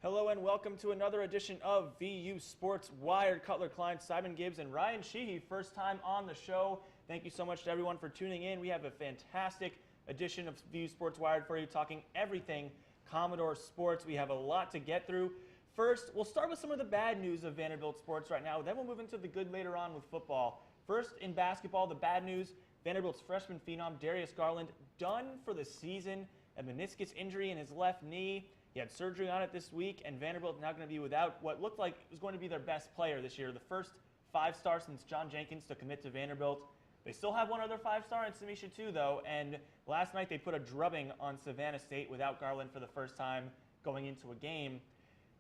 Hello and welcome to another edition of VU Sports Wired. Cutler Klein, Simon Gibbs, and Ryan Sheehy, first time on the show. Thank you so much to everyone for tuning in. We have a fantastic edition of VU Sports Wired for you, talking everything Commodore sports. We have a lot to get through. First, we'll start with some of the bad news of Vanderbilt sports right now. Then we'll move into the good later on with football. First, in basketball, the bad news, Vanderbilt's freshman phenom, Darius Garland, done for the season. A meniscus injury in his left knee. He had surgery on it this week, and Vanderbilt now going to be without what looked like was going to be their best player this year, the first five-star since John Jenkins to commit to Vanderbilt. They still have one other five-star in Samisha too, though, and last night they put a drubbing on Savannah State without Garland for the first time going into a game.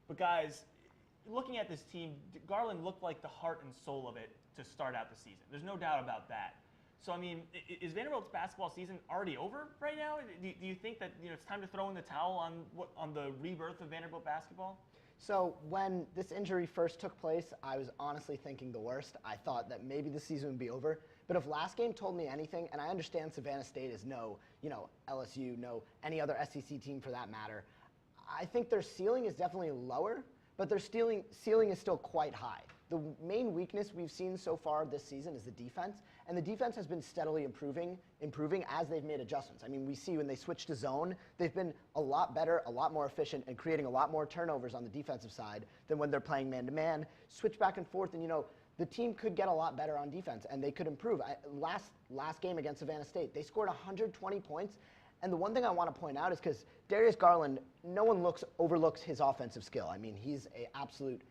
But guys, looking at this team, Garland looked like the heart and soul of it to start out the season. There's no doubt about that. So, I mean, is Vanderbilt's basketball season already over right now? Do you think that it's time to throw in the towel on the rebirth of Vanderbilt basketball? So when this injury first took place, I was honestly thinking the worst. I thought that maybe the season would be over. But if last game told me anything, and I understand Savannah State is no, LSU, no any other SEC team for that matter, I think their ceiling is definitely lower, but their ceiling is still quite high. The main weakness we've seen so far this season is the defense, and the defense has been steadily improving as they've made adjustments. I mean, we see when they switch to zone, they've been a lot better, a lot more efficient, and creating a lot more turnovers on the defensive side than when they're playing man-to-man. Switch back and forth, and the team could get a lot better on defense, and they could improve. Last game against Savannah State, they scored 120 points. And the one thing I want to point out is because Darius Garland, no one overlooks his offensive skill. I mean, he's an absolute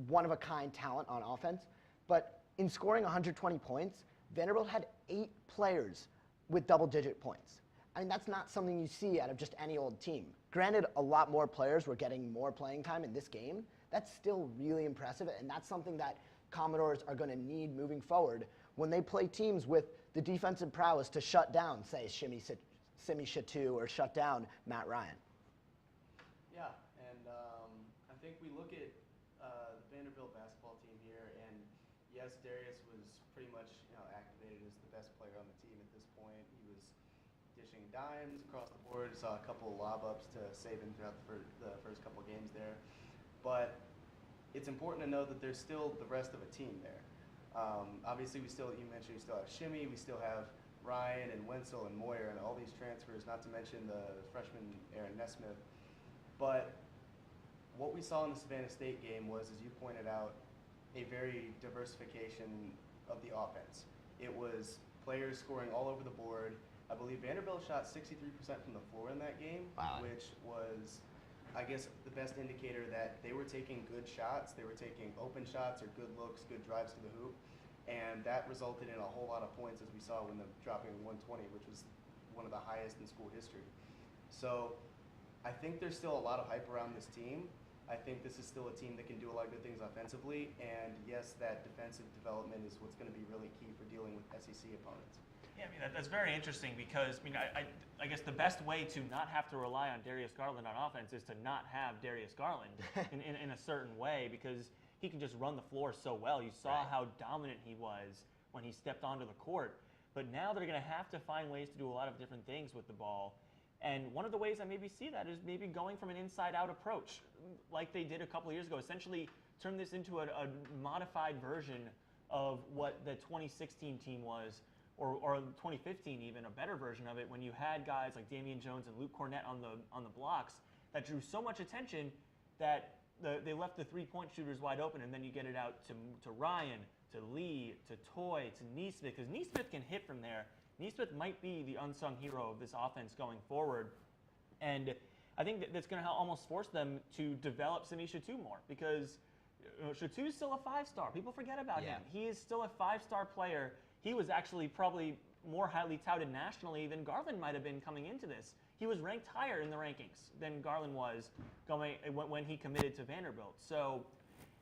one-of-a-kind talent on offense. But in scoring 120 points, Vanderbilt had 8 players with double-digit points. I mean, that's not something you see out of just any old team. Granted, a lot more players were getting more playing time in this game. That's still really impressive, and that's something that Commodores are going to need moving forward when they play teams with the defensive prowess to shut down, say, Simi Shatu or shut down Matt Ryan. Yeah, and I think we look at the Vanderbilt basketball team here, and yes, Darius was pretty much activated as the best player on the team at this point. He was dishing dimes across the board. Saw a couple of lob ups to save him throughout the first couple of games there, but it's important to know that there's still the rest of a team there. Obviously, you mentioned we still have Shimmy, we still have Ryan and Wenzel and Moyer and all these transfers, not to mention the freshman Aaron Nesmith. But what we saw in the Savannah State game was, as you pointed out, a very diversification of the offense. It was players scoring all over the board. I believe Vanderbilt shot 63% from the floor in that game, wow, which was, I guess, the best indicator that they were taking good shots. They were taking open shots or good looks, good drives to the hoop. And that resulted in a whole lot of points, as we saw when they're dropping 120, which was one of the highest in school history. So I think there's still a lot of hype around this team. I think this is still a team that can do a lot of good things offensively. And yes, that defensive development is what's going to be really key for dealing with SEC opponents. Yeah, I mean, that's very interesting because, I guess the best way to not have to rely on Darius Garland on offense is to not have Darius Garland in a certain way, because he can just run the floor so well. You saw how dominant he was when he stepped onto the court. But now they're going to have to find ways to do a lot of different things with the ball. And one of the ways I maybe see that is maybe going from an inside-out approach like they did a couple of years ago. Essentially turn this into a modified version of what the 2016 team was, or 2015 even, a better version of it, when you had guys like Damian Jones and Luke Cornett on the blocks that drew so much attention that they left the three-point shooters wide open, and then you get it out to Ryan, to Lee, to Toy, to Nesmith, because Nesmith can hit from there. Nesmith might be the unsung hero of this offense going forward, and I think that's going to almost force them to develop Simi Shatu more, because Shatu is still a 5-star. People forget about him. He is still a 5-star player. He was actually probably more highly touted nationally than Garland might have been coming into this. He was ranked higher in the rankings than Garland was when he committed to Vanderbilt. So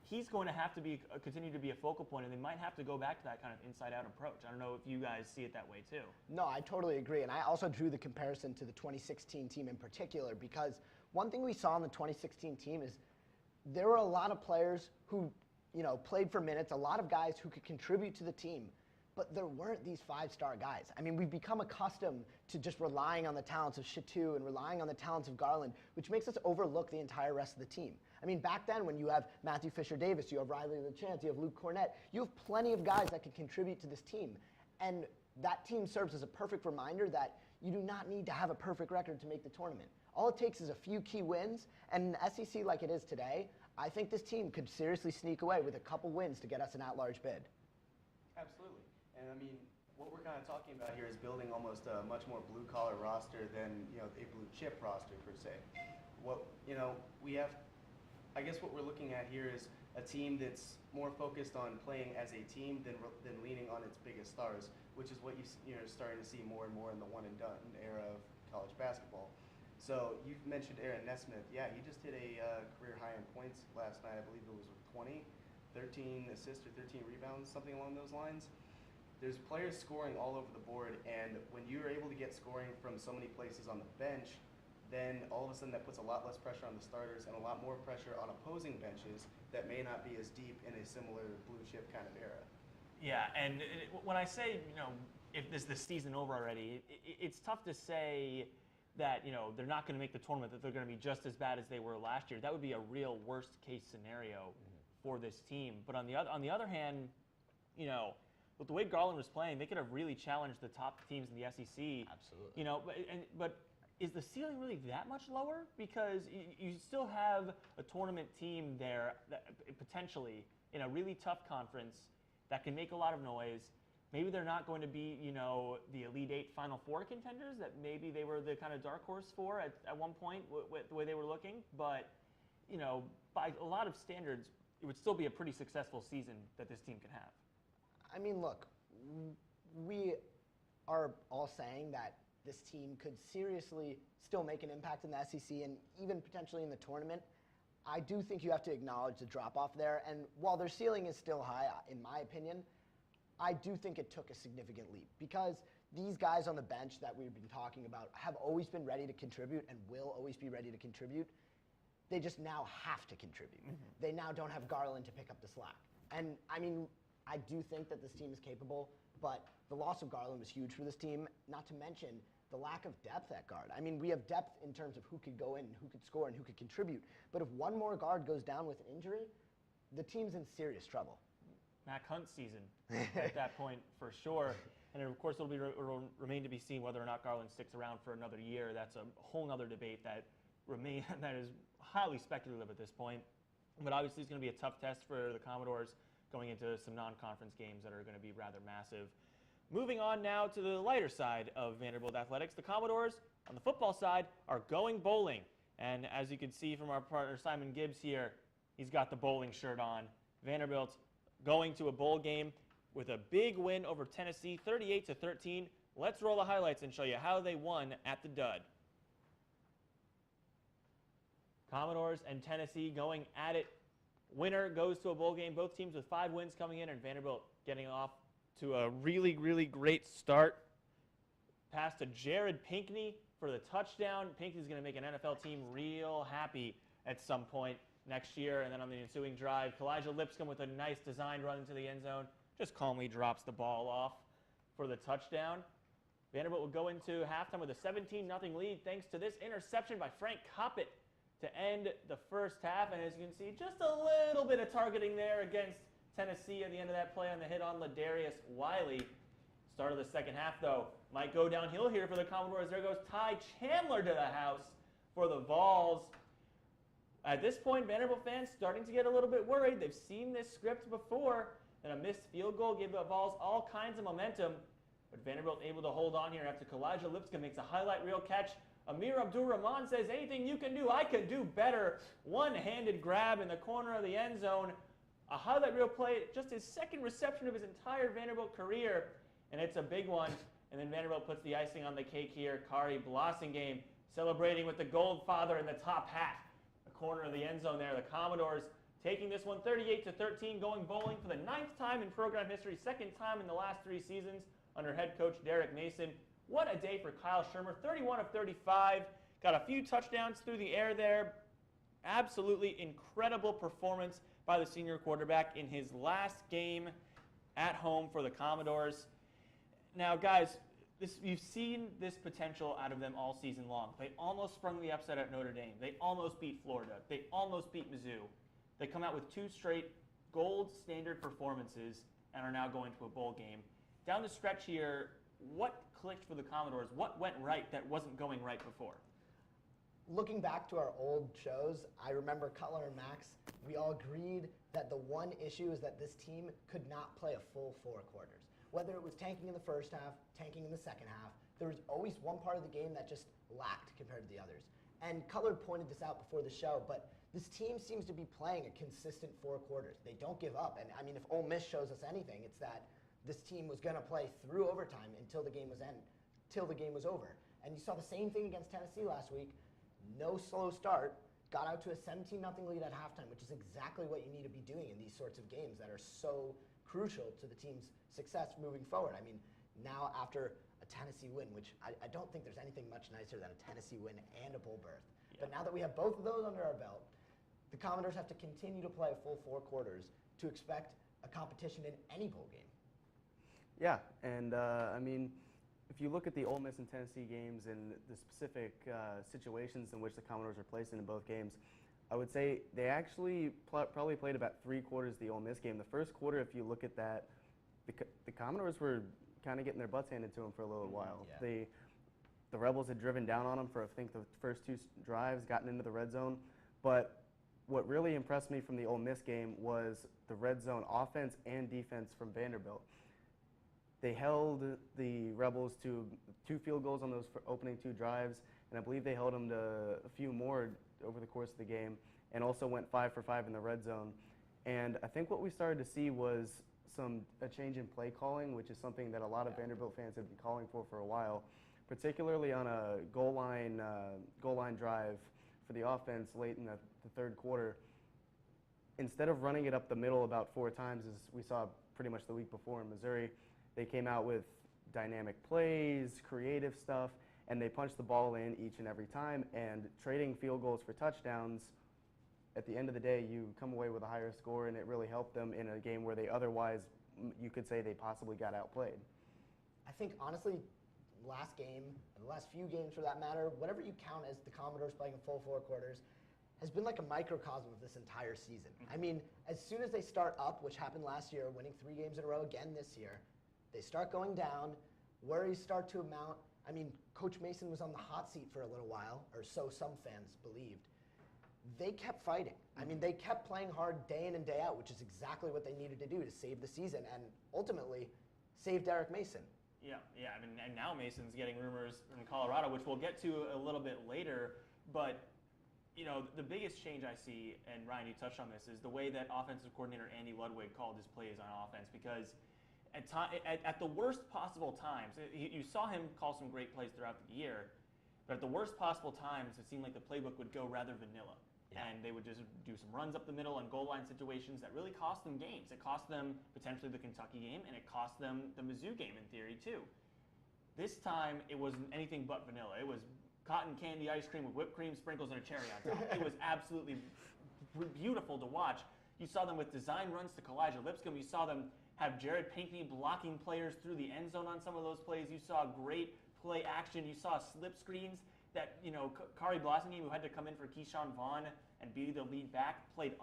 he's going to have to continue to be a focal point, and they might have to go back to that kind of inside-out approach. I don't know if you guys see it that way too. No, I totally agree, and I also drew the comparison to the 2016 team in particular, because one thing we saw in the 2016 team is there were a lot of players who played for minutes, a lot of guys who could contribute to the team, but there weren't these 5-star guys. I mean, we've become accustomed to just relying on the talents of Shatu and relying on the talents of Garland, which makes us overlook the entire rest of the team. I mean, back then when you have Matthew Fisher-Davis, you have Riley LeChance, you have Luke Cornett, you have plenty of guys that can contribute to this team. And that team serves as a perfect reminder that you do not need to have a perfect record to make the tournament. All it takes is a few key wins, and in the SEC like it is today, I think this team could seriously sneak away with a couple wins to get us an at-large bid. Absolutely. And I mean, what we're kind of talking about here is building almost a much more blue-collar roster than, a blue-chip roster per se. I guess what we're looking at here is a team that's more focused on playing as a team than leaning on its biggest stars, which is what you're starting to see more and more in the one-and-done era of college basketball. So you've mentioned Aaron Nesmith. Yeah, he just hit a career high in points last night. I believe it was 20, 13 assists or 13 rebounds, something along those lines. There's players scoring all over the board, and when you're able to get scoring from so many places on the bench, then all of a sudden that puts a lot less pressure on the starters and a lot more pressure on opposing benches that may not be as deep in a similar blue chip kind of era. Yeah, and when I say, if this the season over already, it's tough to say that, they're not going to make the tournament, that they're going to be just as bad as they were last year. That would be a real worst case scenario for this team. But on the other hand, with the way Garland was playing, they could have really challenged the top teams in the SEC. Absolutely. But is the ceiling really that much lower? Because you still have a tournament team there that potentially in a really tough conference that can make a lot of noise. Maybe they're not going to be, the Elite Eight Final Four contenders that maybe they were the kind of dark horse for at one point with the way they were looking. But, by a lot of standards, it would still be a pretty successful season that this team can have. I mean, look, we are all saying that this team could seriously still make an impact in the SEC and even potentially in the tournament. I do think you have to acknowledge the drop-off there. And while their ceiling is still high, in my opinion, I do think it took a significant leap because these guys on the bench that we've been talking about have always been ready to contribute and will always be ready to contribute. They just now have to contribute. Mm-hmm. They now don't have Garland to pick up the slack. And, I mean, I do think that this team is capable, but the loss of Garland was huge for this team, not to mention the lack of depth at guard. I mean, we have depth in terms of who could go in, and who could score, and who could contribute. But if one more guard goes down with an injury, the team's in serious trouble. Mac Hunt season at that point for sure. And of course, it'll remain to be seen whether or not Garland sticks around for another year. That's a whole other debate that is highly speculative at this point. But obviously, it's going to be a tough test for the Commodores going into some non-conference games that are going to be rather massive. Moving on now to the lighter side of Vanderbilt athletics, the Commodores on the football side are going bowling. And as you can see from our partner Simon Gibbs here, he's got the bowling shirt on. Vanderbilt's going to a bowl game with a big win over Tennessee, 38-13. Let's roll the highlights and show you how they won at the Dud. Commodores and Tennessee going at it. Winner goes to a bowl game. Both teams with 5 wins coming in, and Vanderbilt getting off to a really, really great start. Pass to Jared Pinkney for the touchdown. Pinkney's going to make an NFL team real happy at some point next year. And then on the ensuing drive, Kalijah Lipscomb with a nice design run into the end zone just calmly drops the ball off for the touchdown. Vanderbilt will go into halftime with a 17-0 lead thanks to this interception by Frank Coppett to end the first half. And as you can see, just a little bit of targeting there against Tennessee at the end of that play on the hit on Ladarius Wiley. Start of the second half, though, might go downhill here for the Commodores. There goes Ty Chandler to the house for the Vols. At this point, Vanderbilt fans starting to get a little bit worried. They've seen this script before, and a missed field goal gave the Vols all kinds of momentum. But Vanderbilt able to hold on here after Kalijah Lipscomb makes a highlight reel catch. Amir Abdur-Rahman says, anything you can do, I can do better. One-handed grab in the corner of the end zone. A highlight reel play, just his second reception of his entire Vanderbilt career, and it's a big one. And then Vanderbilt puts the icing on the cake here. Kari Blossingame celebrating with the gold father in the top hat. The corner of the end zone there. The Commodores taking this one 38-13, going bowling for the 9th time in program history, 2nd time in the last 3 seasons under head coach Derek Mason. What a day for Kyle Shermer, 31 of 35. Got a few touchdowns through the air there. Absolutely incredible performance by the senior quarterback in his last game at home for the Commodores. Now, guys, you've seen this potential out of them all season long. They almost sprung the upset at Notre Dame. They almost beat Florida. They almost beat Mizzou. They come out with 2 straight gold standard performances and are now going to a bowl game. Down the stretch here, what clicked for the Commodores? What went right that wasn't going right before? Looking back to our old shows, I remember Cutler and Max, we all agreed that the one issue is that this team could not play a full 4 quarters. Whether it was tanking in the first half, tanking in the second half, there was always one part of the game that just lacked compared to the others. And Cutler pointed this out before the show, but this team seems to be playing a consistent 4 quarters. They don't give up. And I mean, if Ole Miss shows us anything, it's that this team was going to play through overtime until the game was over. And you saw the same thing against Tennessee last week. No slow start, got out to a 17-0 lead at halftime, which is exactly what you need to be doing in these sorts of games that are so crucial to the team's success moving forward. I mean, now after a Tennessee win, which I don't think there's anything much nicer than a Tennessee win and a bowl berth. Yeah. But now that we have both of those under our belt, the Commodores have to continue to play a full 4 quarters to expect a competition in any bowl game. Yeah, and I mean, if you look at the Ole Miss and Tennessee games and the specific situations in which the Commodores are placed in both games, I would say they actually probably played about 3 quarters of the Ole Miss game. The first quarter, if you look at that, the Commodores were kind of getting their butts handed to them for a little while. Yeah. The Rebels had driven down on them for, I think, the first 2 drives, gotten into the red zone. But what really impressed me from the Ole Miss game was the red zone offense and defense from Vanderbilt. They held the Rebels to 2 field goals on those opening 2 drives, and I believe they held them to a few more over the course of the game, and also went 5 for 5 in the red zone. And I think what we started to see was a change in play calling, which is something that a lot of Vanderbilt fans have been calling for a while, particularly on a goal line drive for the offense late in the 3rd quarter. Instead of running it up the middle about 4 times, as we saw pretty much the week before in Missouri, they came out with dynamic plays, creative stuff, and they punched the ball in each and every time. And trading field goals for touchdowns, at the end of the day, you come away with a higher score, and it really helped them in a game where they otherwise, you could say, they possibly got outplayed. I think, honestly, last game, and the last few games for that matter, whatever you count as the Commodores playing a full 4 quarters, has been like a microcosm of this entire season. I mean, as soon as they start up, which happened last year, winning 3 games in a row again this year, they start going down, worries start to mount. I mean, Coach Mason was on the hot seat for a little while, or so some fans believed. They kept fighting. I mean, they kept playing hard day in and day out, which is exactly what they needed to do to save the season and ultimately save Derek Mason. Yeah. I mean, and now Mason's getting rumors in Colorado, which we'll get to a little bit later. But, you know, the biggest change I see, and Ryan, you touched on this, is the way that offensive coordinator Andy Ludwig called his plays on offense. Because at the worst possible times, you saw him call some great plays throughout the year, but at the worst possible times, it seemed like the playbook would go rather vanilla. Yeah. And they would just do some runs up the middle and goal line situations that really cost them games. It cost them potentially the Kentucky game, and it cost them the Mizzou game in theory too. This time, it wasn't anything but vanilla. It was cotton candy ice cream with whipped cream, sprinkles, and a cherry on top. It was absolutely beautiful to watch. You saw them with design runs to Kalijah Lipscomb. You saw them have Jared Pinkney blocking players through the end zone on some of those plays. You saw great play action. You saw slip screens that, you know, Kari Blasingame, who had to come in for Keyshawn Vaughn and be the lead back, played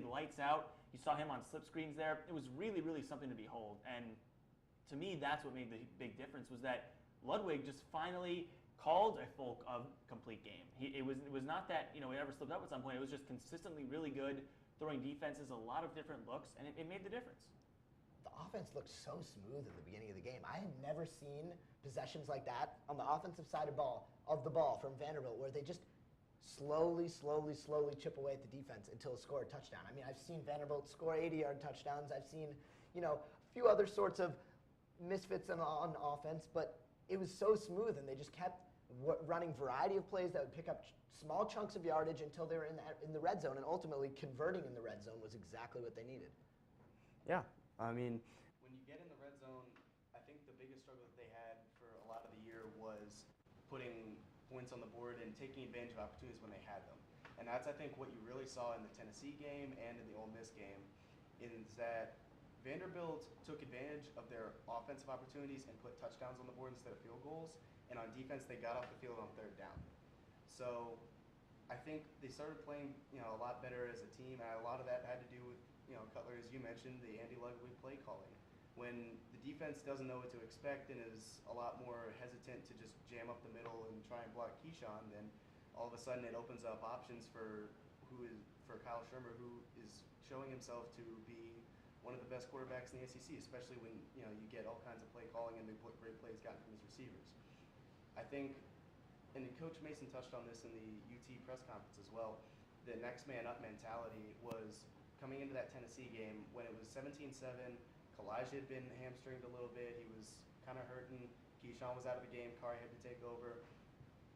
lights out. You saw him on slip screens there. It was really, really something to behold. And to me, that's what made the big difference, was that Ludwig just finally called a full complete game. It was not that, you know, he ever slipped up at some point. It was just consistently really good, throwing defenses a lot of different looks, and it made the difference. The offense looked so smooth in the beginning of the game. I had never seen possessions like that on the offensive side of the ball from Vanderbilt, where they just slowly chip away at the defense until score a touchdown. I mean, I've seen Vanderbilt score 80-yard touchdowns. I've seen, you know, a few other sorts of misfits on offense, but it was so smooth, and they just kept running variety of plays that would pick up small chunks of yardage until they were in the red zone, and ultimately converting in the red zone was exactly what they needed. Yeah, I mean, when you get in the red zone, I think the biggest struggle that they had for a lot of the year was putting points on the board and taking advantage of opportunities when they had them. And that's, I think, what you really saw in the Tennessee game and in the Ole Miss game, is that Vanderbilt took advantage of their offensive opportunities and put touchdowns on the board instead of field goals. And on defense, they got off the field on third down. So I think they started playing, a lot better as a team. And a lot of that had to do with, Cutler, as you mentioned, the Andy Ludwig play calling. When the defense doesn't know what to expect and is a lot more hesitant to just jam up the middle and try and block Keyshawn, then all of a sudden it opens up options for Kyle Shermer, who is showing himself to be one of the best quarterbacks in the SEC, especially when you get all kinds of play calling and the great plays gotten from his receivers. I think, and Coach Mason touched on this in the UT press conference as well, the next man up mentality was coming into that Tennessee game when it was 17-7. Kalijah had been hamstringed a little bit. He was kind of hurting. Keyshawn was out of the game. Kari had to take over.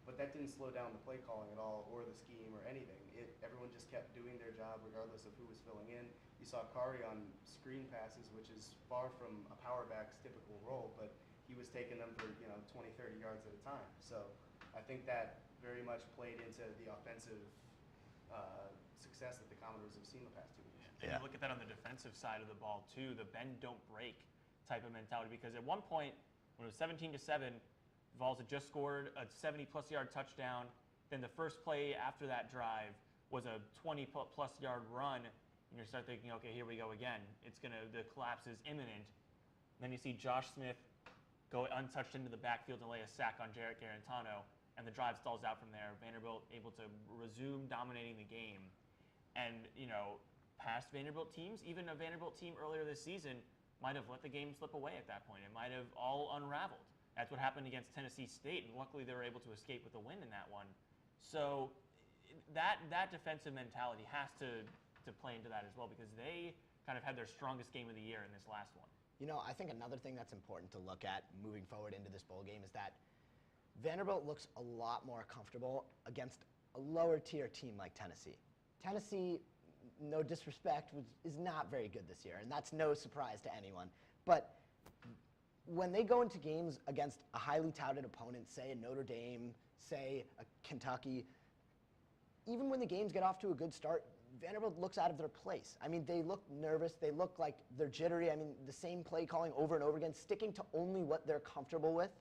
But that didn't slow down the play calling at all or the scheme or anything. Everyone just kept doing their job regardless of who was filling in. You saw Kari on screen passes, which is far from a power back's typical role, but he was taking them for 20, 30 yards at a time. So I think that very much played into the offensive success that the Commodores have seen the past 2 weeks. And you look at that on the defensive side of the ball too, the bend don't break type of mentality. Because at one point, when it was 17-7, Vols had just scored a 70-plus yard touchdown. Then the first play after that drive was a 20-plus yard run, and you start thinking, okay, here we go again. The collapse is imminent. And then you see Josh Smith go untouched into the backfield and lay a sack on Jarrett Garantano, and the drive stalls out from there. Vanderbilt able to resume dominating the game. And, past Vanderbilt teams, even a Vanderbilt team earlier this season, might have let the game slip away at that point. It might have all unraveled. That's what happened against Tennessee State, and luckily they were able to escape with a win in that one. So that defensive mentality has to play into that as well, because they kind of had their strongest game of the year in this last one. I think another thing that's important to look at moving forward into this bowl game is that Vanderbilt looks a lot more comfortable against a lower tier team like Tennessee. Tennessee, no disrespect, is not very good this year, and that's no surprise to anyone. But when they go into games against a highly touted opponent, say a Notre Dame, say a Kentucky, even when the games get off to a good start, Vanderbilt looks out of their place. I mean, they look nervous. They look like they're jittery. I mean, the same play calling over and over again, sticking to only what they're comfortable with.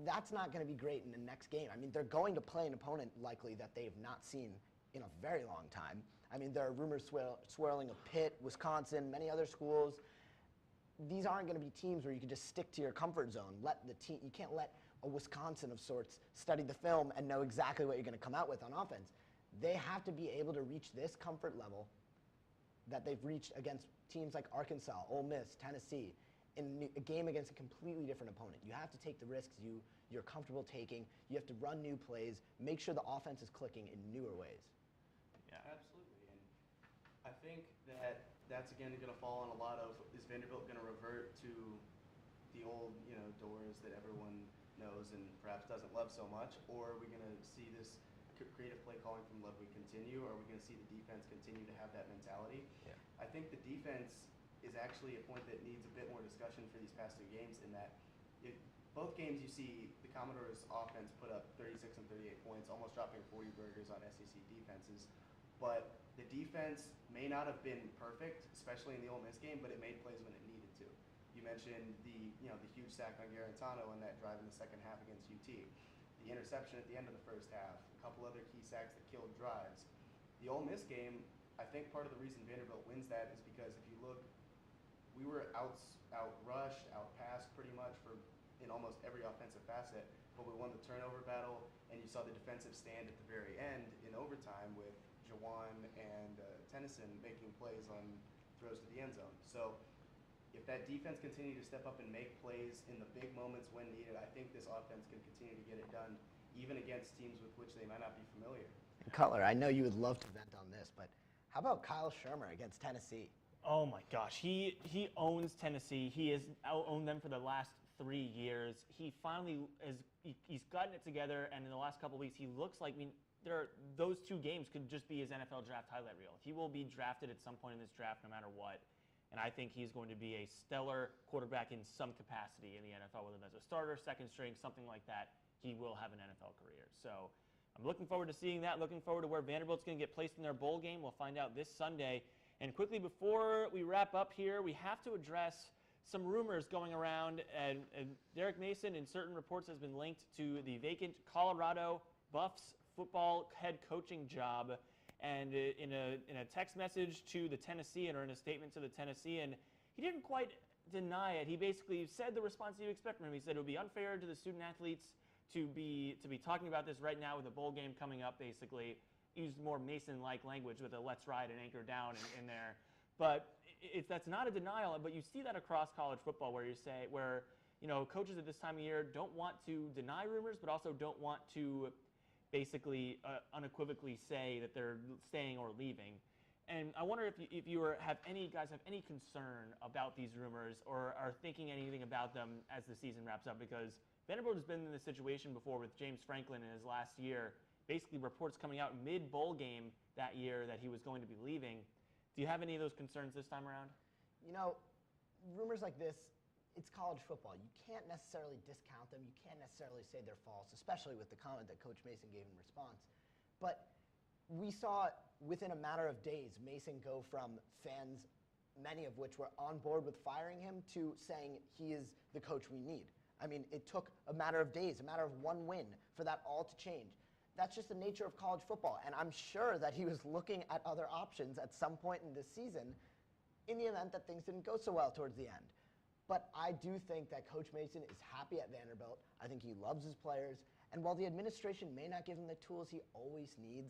That's not going to be great in the next game. I mean, they're going to play an opponent likely that they have not seen in a very long time. I mean, there are rumors swirling of Pitt, Wisconsin, many other schools. These aren't going to be teams where you can just stick to your comfort zone. You can't let a Wisconsin of sorts study the film and know exactly what you're going to come out with on offense. They have to be able to reach this comfort level that they've reached against teams like Arkansas, Ole Miss, Tennessee, in a game against a completely different opponent. You have to take the risks you're comfortable taking. You have to run new plays, make sure the offense is clicking in newer ways. Yeah, absolutely. And I think that's again going to fall on a lot of, is Vanderbilt going to revert to the old doors that everyone knows and perhaps doesn't love so much, or are we going to see this creative play calling from Ludwig continue, or are we going to see the defense continue to have that mentality? Yeah. I think the defense is actually a point that needs a bit more discussion for these past 2 games, in that both games you see the Commodores offense put up 36 and 38 points, almost dropping 40 burgers on SEC defenses. But the defense may not have been perfect, especially in the Ole Miss game, but it made plays when it needed to. You mentioned the huge sack on Garantano in that drive in the second half against UT. The interception at the end of the first half, a couple other key sacks that killed drives. The Ole Miss game, I think part of the reason Vanderbilt wins that is because if you look, we were out-rushed, out-passed pretty much in almost every offensive facet, but we won the turnover battle, and you saw the defensive stand at the very end in overtime with Jawan and Tennyson making plays on throws to the end zone. So if that defense continues to step up and make plays in the big moments when needed, I think this offense can continue to get it done, even against teams with which they might not be familiar. Cutler, I know you would love to vent on this, but how about Kyle Shermer against Tennessee? Oh my gosh, he owns Tennessee. He has owned them for the last 3 years. He finally he's gotten it together, and in the last couple of weeks, he looks like, those 2 games could just be his NFL draft highlight reel. He will be drafted at some point in this draft, no matter what. And I think he's going to be a stellar quarterback in some capacity in the NFL, whether that's a starter, second string, something like that. He will have an NFL career. So I'm looking forward to seeing that, looking forward to where Vanderbilt's going to get placed in their bowl game. We'll find out this Sunday. And quickly before we wrap up here, we have to address some rumors going around, and Derek Mason in certain reports has been linked to the vacant Colorado Buffs football head coaching job. And in a text message to the Tennessean, or in a statement to the Tennessean, he didn't quite deny it. He basically said the response you expect from him. He said it would be unfair to the student athletes to be talking about this right now with a bowl game coming up, basically. Used more Mason-like language with a let's ride and anchor down in there. But that's not a denial, but you see that across college football where coaches at this time of year don't want to deny rumors, but also don't want to basically unequivocally say that they're staying or leaving. And I wonder if you have any concern about these rumors or are thinking anything about them as the season wraps up, because Vanderbilt has been in this situation before with James Franklin in his last year. Basically, reports coming out mid-bowl game that year that he was going to be leaving. Do you have any of those concerns this time around? Rumors like this, it's college football. You can't necessarily discount them. You can't necessarily say they're false, especially with the comment that Coach Mason gave in response. But we saw within a matter of days Mason go from fans, many of which were on board with firing him, to saying he is the coach we need. I mean, it took a matter of days, a matter of one win for that all to change. That's just the nature of college football, and I'm sure that he was looking at other options at some point in this season in the event that things didn't go so well towards the end. But I do think that Coach Mason is happy at Vanderbilt. I think he loves his players, and while the administration may not give him the tools he always needs,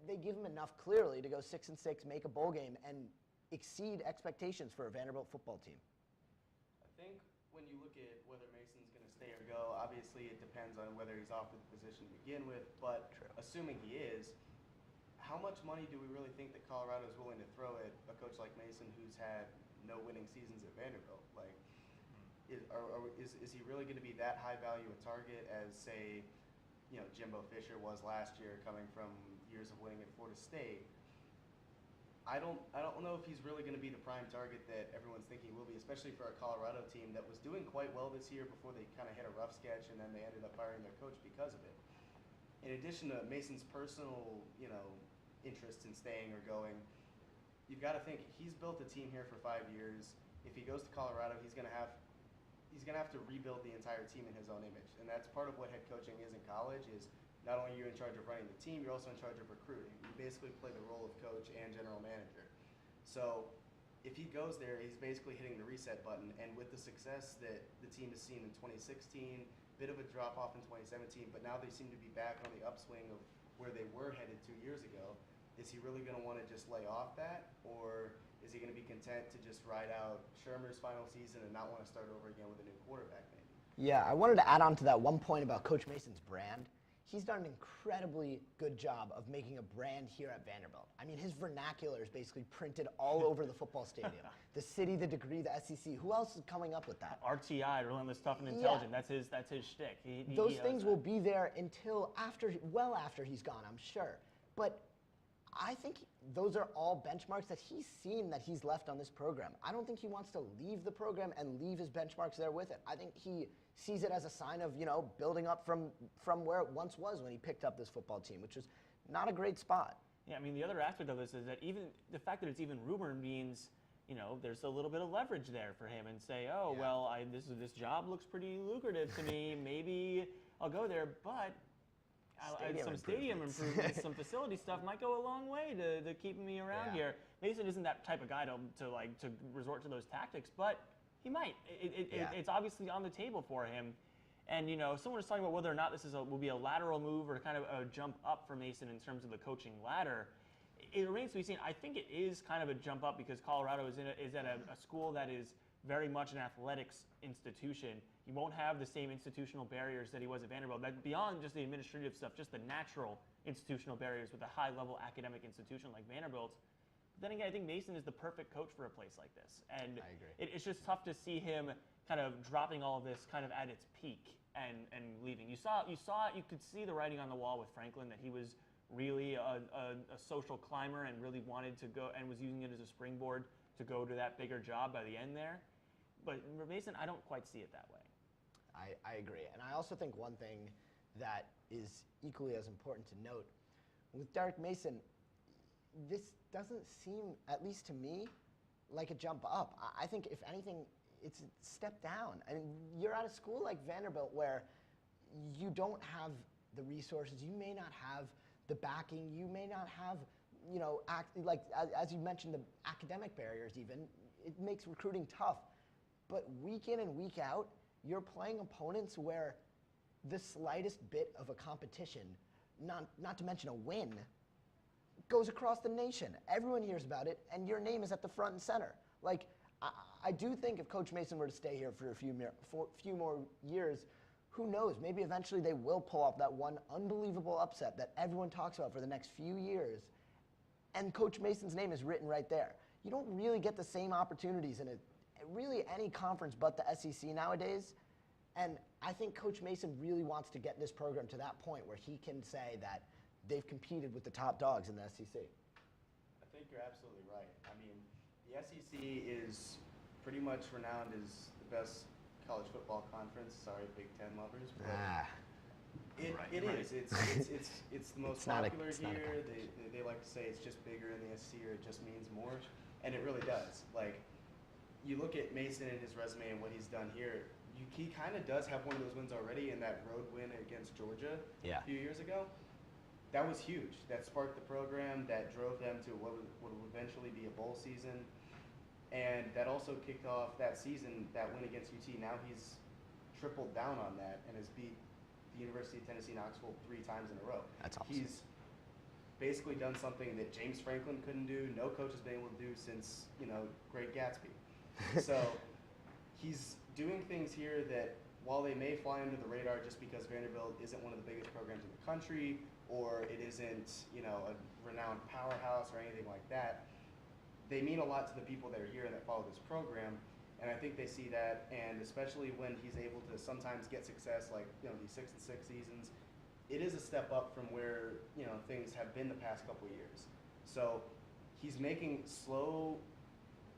they give him enough clearly to go 6-6, make a bowl game, and exceed expectations for a Vanderbilt football team. I think when you look at whether Mason's going to stay or go, obviously it depends on whether he's offered the position to begin with, but assuming he is, how much money do we really think that Colorado is willing to throw at a coach like Mason who's had no winning seasons at Vanderbilt? Like, is he really going to be that high value a target as, say, Jimbo Fisher was last year, coming from years of winning at Florida State? I don't know if he's really going to be the prime target that everyone's thinking he will be, especially for a Colorado team that was doing quite well this year before they kind of hit a rough sketch, and then they ended up firing their coach because of it. In addition to Mason's personal, interest in staying or going, you've got to think he's built a team here for 5 years. If he goes to Colorado, he's going to have to rebuild the entire team in his own image, and that's part of what head coaching is in college. Is not only are you in charge of running the team, you're also in charge of recruiting. You basically play the role of coach and general manager. So if he goes there, he's basically hitting the reset button. And with the success that the team has seen in 2016, bit of a drop off in 2017, but now they seem to be back on the upswing of where they were headed 2 years ago. Is he really going to want to just lay off that? Or is he going to be content to just ride out Shermer's final season and not want to start over again with a new quarterback maybe? Yeah, I wanted to add on to that one point about Coach Mason's brand. He's done an incredibly good job of making a brand here at Vanderbilt. I mean, his vernacular is basically printed all over the football stadium. The city, the degree, the SEC. Who else is coming up with that? RTI, relentless, tough, and intelligent. Yeah. That's his shtick. Those things will be there until well after he's gone, I'm sure. But I think those are all benchmarks that he's seen that he's left on this program. I don't think he wants to leave the program and leave his benchmarks there with it. I think he sees it as a sign of, building up from where it once was when he picked up this football team, which was not a great spot. Yeah, I mean, the other aspect of this is that even the fact that it's even rumored means, there's a little bit of leverage there for him and say, this job looks pretty lucrative to me. Maybe I'll go there, but some stadium improvements, some facility stuff might go a long way to keeping me around here. Mason isn't that type of guy to resort to those tactics, but he might. It's obviously on the table for him. And, someone was talking about whether or not this will be a lateral move or kind of a jump up for Mason in terms of the coaching ladder. It remains to be seen. I think it is kind of a jump up because Colorado is at a school that is very much an athletics institution. You won't have the same institutional barriers that he was at Vanderbilt. That beyond just the administrative stuff, just the natural institutional barriers with a high-level academic institution like Vanderbilt. But then again, I think Mason is the perfect coach for a place like this. And I agree. It's just tough to see him kind of dropping all of this kind of at its peak and leaving. You could see the writing on the wall with Franklin that he was really a social climber and really wanted to go and was using it as a springboard to go to that bigger job by the end there. But Mason, I don't quite see it that way. I agree. And I also think one thing that is equally as important to note, with Derek Mason, this doesn't seem, at least to me, like a jump up. I think, if anything, it's a step down. I mean, you're at a school like Vanderbilt where you don't have the resources, you may not have the backing, you may not have, as you mentioned, the academic barriers even. It makes recruiting tough. But week in and week out, you're playing opponents where the slightest bit of a competition, not to mention a win, goes across the nation. Everyone hears about it, and your name is at the front and center. Like, I do think if Coach Mason were to stay here for a few more years, who knows? Maybe eventually they will pull off that one unbelievable upset that everyone talks about for the next few years, and Coach Mason's name is written right there. You don't really get the same opportunities in really any conference but the SEC nowadays, and I think Coach Mason really wants to get this program to that point where he can say that they've competed with the top dogs in the SEC. I think you're absolutely right. I mean, the SEC is pretty much renowned as the best college football conference. Sorry, Big Ten lovers. But it is. It's the most popular here. They like to say it's just bigger in the SEC, or it just means more, and it really does. Like, you look at Mason and his resume and what he's done here. He kind of does have one of those wins already in that road win against Georgia a few years ago. That was huge. That sparked the program. That drove them to what would eventually be a bowl season. And that also kicked off that season, that win against UT. Now he's tripled down on that and has beat the University of Tennessee Knoxville 3 times in a row. That's awesome. He's basically done something that James Franklin couldn't do, no coach has been able to do since, Great Gatsby. So he's doing things here that, while they may fly under the radar just because Vanderbilt isn't one of the biggest programs in the country, or it isn't, a renowned powerhouse or anything like that, they mean a lot to the people that are here and that follow this program. And I think they see that, and especially when he's able to sometimes get success, like, these 6-6 seasons, it is a step up from where, things have been the past couple years. So he's making slow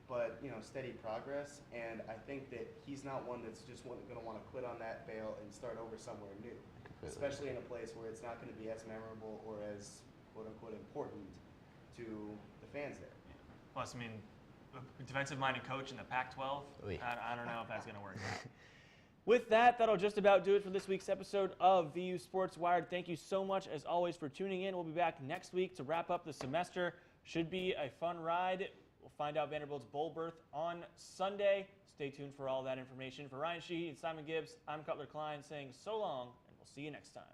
but steady progress, and I think that he's not one that's just going to want to quit on that bail and start over somewhere new, especially in a place where it's not going to be as memorable or as quote-unquote important to the fans there. Plus, I mean, a defensive-minded coach in the Pac-12, I don't know if that's going to work out. With that, that'll just about do it for this week's episode of VU Sports Wired. Thank you so much, as always, for tuning in. We'll be back next week to wrap up the semester. Should be a fun ride. We'll find out Vanderbilt's bowl berth on Sunday. Stay tuned for all that information. For Ryan Sheehy and Simon Gibbs, I'm Cutler Klein saying so long, and we'll see you next time.